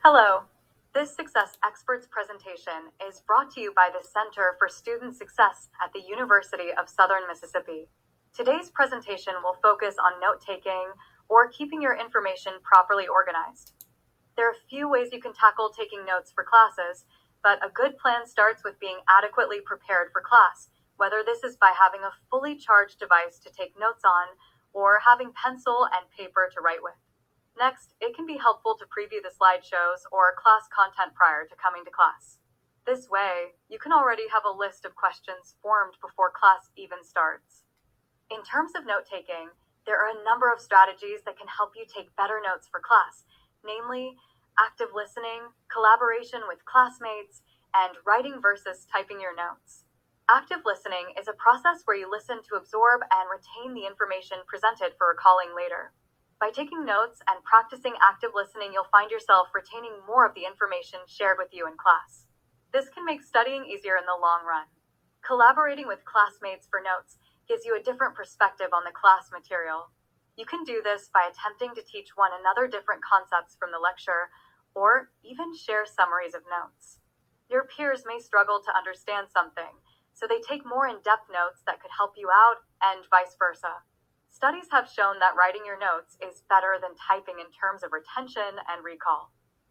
Hello. This Success Experts presentation is brought to you by the Center for Student Success at the University of Southern Mississippi. Today's presentation will focus on note-taking or keeping your information properly organized. There are a few ways you can tackle taking notes for classes, but a good plan starts with being adequately prepared for class, whether this is by having a fully charged device to take notes on or having pencil and paper to write with. Next, it can be helpful to preview the slideshows or class content prior to coming to class. This way, you can already have a list of questions formed before class even starts. In terms of note-taking, there are a number of strategies that can help you take better notes for class, namely active listening, collaboration with classmates, and writing versus typing your notes. Active listening is a process where you listen to absorb and retain the information presented for recalling later. By taking notes and practicing active listening, you'll find yourself retaining more of the information shared with you in class. This can make studying easier in the long run. Collaborating with classmates for notes gives you a different perspective on the class material. You can do this by attempting to teach one another different concepts from the lecture, or even share summaries of notes. Your peers may struggle to understand something, so they take more in-depth notes that could help you out, and vice versa. Studies have shown that writing your notes is better than typing in terms of retention and recall.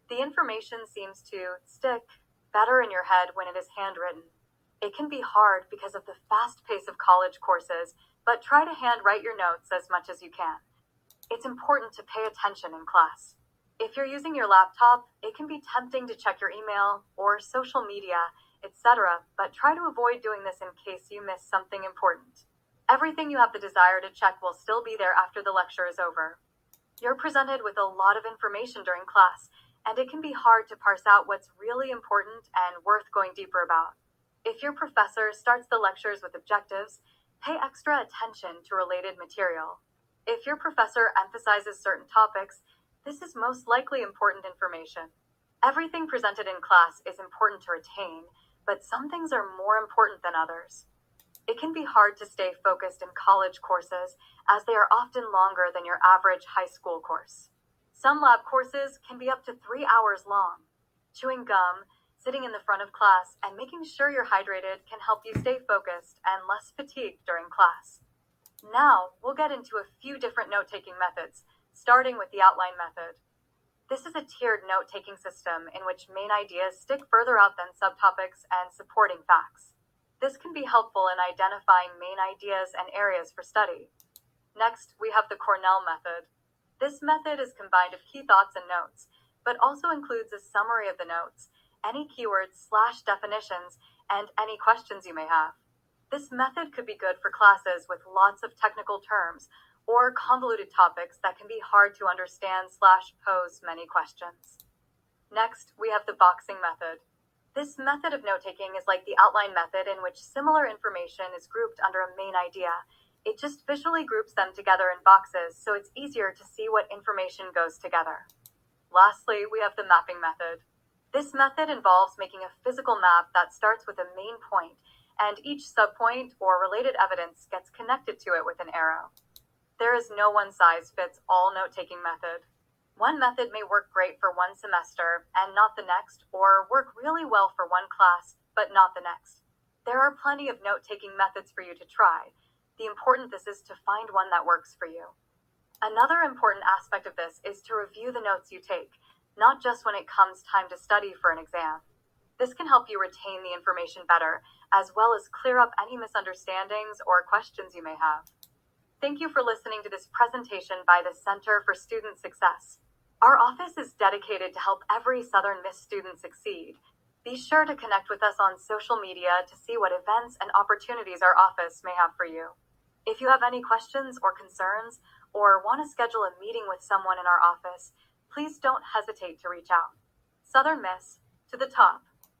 The information seems to stick better in your head when it is handwritten. It can be hard because of the fast pace of college courses, but try to handwrite your notes as much as you can. It's important to pay attention in class. If you're using your laptop, it can be tempting to check your email or social media, etc., but try to avoid doing this in case you miss something important. Everything you have the desire to check will still be there after the lecture is over. You're presented with a lot of information during class, and it can be hard to parse out what's really important and worth going deeper about. If your professor starts the lectures with objectives, pay extra attention to related material. If your professor emphasizes certain topics, this is most likely important information. Everything presented in class is important to retain, but some things are more important than others. It can be hard to stay focused in college courses as they are often longer than your average high school course. Some lab courses can be up to 3 hours long. Chewing gum, sitting in the front of class, and making sure you're hydrated can help you stay focused and less fatigued during class. Now, we'll get into a few different note-taking methods, starting with the outline method. This is a tiered note-taking system in which main ideas stick further out than subtopics and supporting facts. This can be helpful in identifying main ideas and areas for study. Next, we have the Cornell method. This method is combined of key thoughts and notes, but also includes a summary of the notes, any keywords/definitions, and any questions you may have. This method could be good for classes with lots of technical terms or convoluted topics that can be hard to understand/pose many questions. Next, we have the boxing method. This method of note-taking is like the outline method in which similar information is grouped under a main idea. It just visually groups them together in boxes, so it's easier to see what information goes together. Lastly, we have the mapping method. This method involves making a physical map that starts with a main point, and each subpoint or related evidence gets connected to it with an arrow. There is no one-size-fits-all note-taking method. One method may work great for one semester and not the next, or work really well for one class, but not the next. There are plenty of note-taking methods for you to try. The important thing is to find one that works for you. Another important aspect of this is to review the notes you take, not just when it comes time to study for an exam. This can help you retain the information better, as well as clear up any misunderstandings or questions you may have. Thank you for listening to this presentation by the Center for Student Success. Our office is dedicated to help every Southern Miss student succeed. Be sure to connect with us on social media to see what events and opportunities our office may have for you. If you have any questions or concerns, or want to schedule a meeting with someone in our office, please don't hesitate to reach out. Southern Miss, to the top.